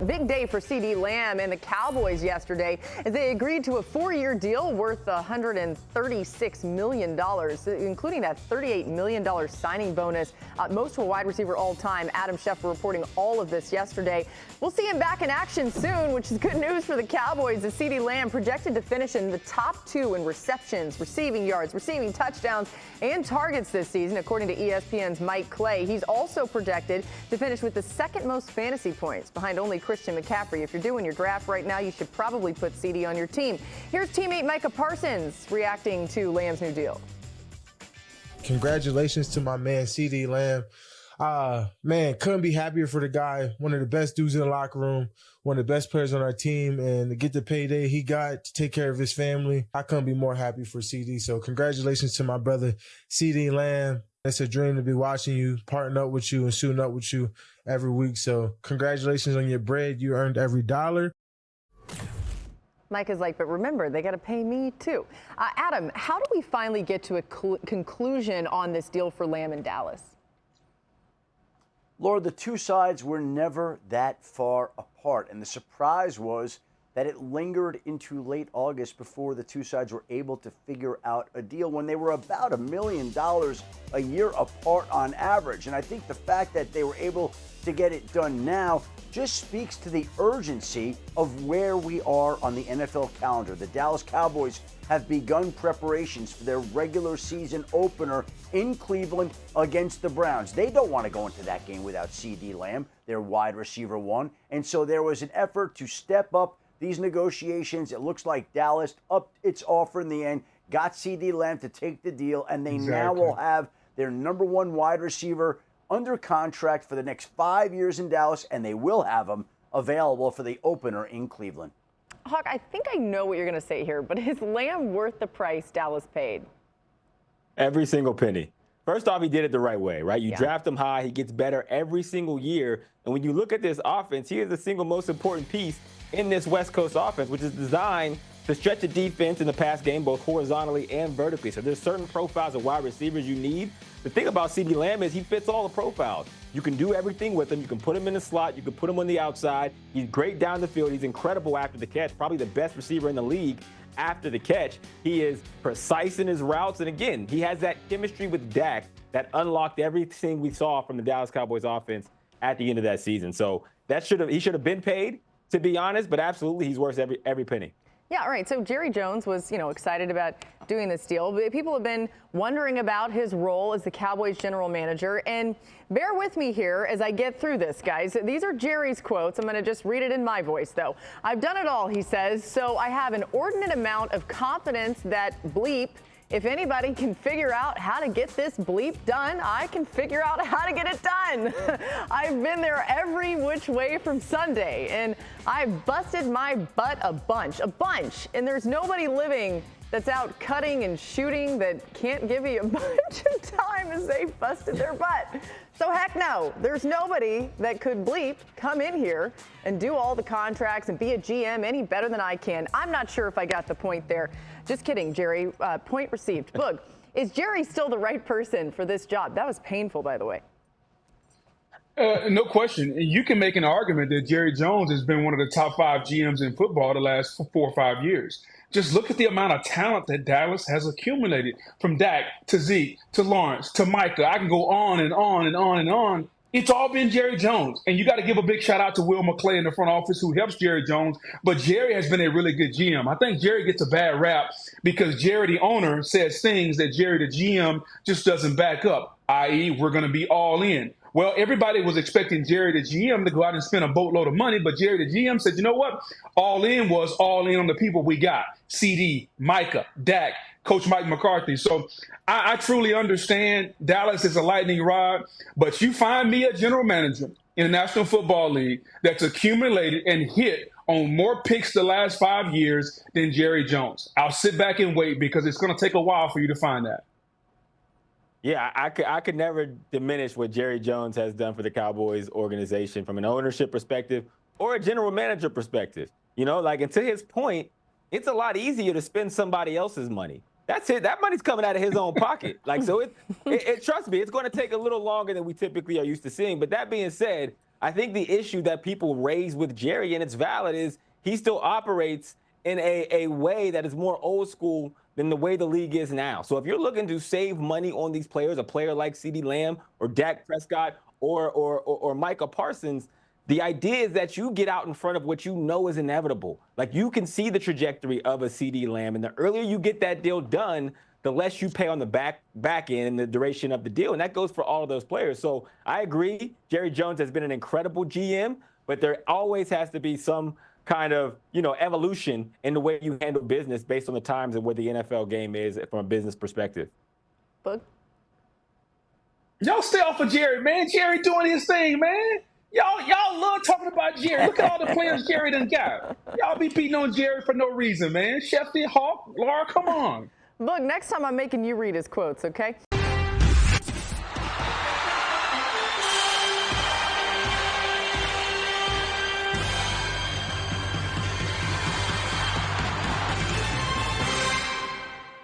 big day for CeeDee Lamb and the Cowboys yesterday as they agreed to a 4-year deal worth $136 million, including that $38 million signing bonus, most to a wide receiver all time. Adam Schefter reporting all of this yesterday. We'll see him back in action soon, which is good news for the Cowboys, as CeeDee Lamb projected to finish in the top 2 in receptions, receiving yards, receiving touchdowns, and targets this season, according to ESPN's Mike Clay. He's also projected to finish with the second most fantasy points, behind only Christian McCaffrey. If you're doing your draft right now, you should probably put CeeDee on your team. Here's teammate Micah Parsons reacting to Lamb's new deal. Congratulations to my man, CeeDee Lamb. Man, couldn't be happier for the guy. One of the best dudes in the locker room, one of the best players on our team, and to get the payday he got to take care of his family, I couldn't be more happy for CeeDee. So congratulations to my brother, CeeDee Lamb. It's a dream to be watching you, parting up with you, and shooting up with you every week. So congratulations on your bread. You earned every dollar. Mike is like, but remember, they got to pay me too. Adam, how do we finally get to a conclusion on this deal for Lamb in Dallas? Laura, the two sides were never that far apart, and the surprise was that it lingered into late August before the two sides were able to figure out a deal when they were about $1 million a year apart on average. And I think the fact that they were able to get it done now just speaks to the urgency of where we are on the NFL calendar. The Dallas Cowboys have begun preparations for their regular season opener in Cleveland against the Browns. They don't want to go into that game without CeeDee Lamb, their wide receiver one. And so there was an effort to step up these negotiations. It looks like Dallas upped its offer in the end, got CeeDee Lamb to take the deal, and they now will have their number one wide receiver under contract for the next 5 years in Dallas, and they will have him available for the opener in Cleveland. Hawk, I think I know what you're going to say here, but is Lamb worth the price Dallas paid? Every single penny. First off, he did it the right way, right? You draft him high, he gets better every single year. And when you look at this offense, he is the single most important piece in this West Coast offense, which is designed to stretch the defense in the pass game, both horizontally and vertically. So there's certain profiles of wide receivers you need. The thing about CeeDee Lamb is he fits all the profiles. You can do everything with him. You can put him in the slot. You can put him on the outside. He's great down the field. He's incredible after the catch, probably the best receiver in the league after the catch. He is precise in his routes. And again, he has that chemistry with Dak that unlocked everything we saw from the Dallas Cowboys offense at the end of that season. So he should have been paid, to be honest, but absolutely he's worth every penny. Yeah, all right. So Jerry Jones was, excited about doing this deal. People have been wondering about his role as the Cowboys general manager. And bear with me here as I get through this, guys. These are Jerry's quotes. I'm going to just read it in my voice, though. I've done it all, he says, so I have an inordinate amount of confidence that bleep, if anybody can figure out how to get this bleep done, I can figure out how to get it done. I've been there every which way from Sunday, and I've busted my butt a bunch. And there's nobody living that's out cutting and shooting that can't give you a bunch of time as they busted their butt. So heck no, there's nobody that could bleep come in here and do all the contracts and be a GM any better than I can. I'm not sure if I got the point there. Just kidding, Jerry. Point received. Boog, is Jerry still the right person for this job? That was painful, by the way. No question. You can make an argument that Jerry Jones has been one of the top 5 GMs in football the last 4 or 5 years. Just look at the amount of talent that Dallas has accumulated, from Dak to Zeke to Lawrence to Micah. I can go on and on and on and on. It's all been Jerry Jones. And you got to give a big shout out to Will McClay in the front office, who helps Jerry Jones. But Jerry has been a really good GM. I think Jerry gets a bad rap because Jerry, the owner, says things that Jerry, the GM, just doesn't back up, i.e., we're going to be all in. Well, everybody was expecting Jerry, the GM, to go out and spend a boatload of money, but Jerry, the GM, said, you know what? All in was all in on the people we got. CeeDee, Micah, Dak, Coach Mike McCarthy. So I truly understand Dallas is a lightning rod, but you find me a general manager in the National Football League that's accumulated and hit on more picks the last 5 years than Jerry Jones. I'll sit back and wait because it's going to take a while for you to find that. Yeah, I could never diminish what Jerry Jones has done for the Cowboys organization from an ownership perspective or a general manager perspective. And to his point, it's a lot easier to spend somebody else's money. That's it. That money's coming out of his own pocket. So trust me, it's going to take a little longer than we typically are used to seeing. But that being said, I think the issue that people raise with Jerry, and it's valid, is he still operates in a way that is more old school than the way the league is now. So if you're looking to save money on these players, a player like CeeDee Lamb or Dak Prescott or Micah Parsons, the idea is that you get out in front of what you know is inevitable. Like, you can see the trajectory of a CeeDee Lamb, and the earlier you get that deal done, the less you pay on the back end and the duration of the deal. And that goes for all of those players. So I agree, Jerry Jones has been an incredible GM, but there always has to be some kind of, evolution in the way you handle business based on the times and where the NFL game is from a business perspective. Boog? Y'all stay off of Jerry, man. Jerry doing his thing, man. Y'all love talking about Jerry. Look at all the players Jerry done got. Y'all be beating on Jerry for no reason, man. Shefty, Hawk, Laura, come on. Boog, next time I'm making you read his quotes, okay?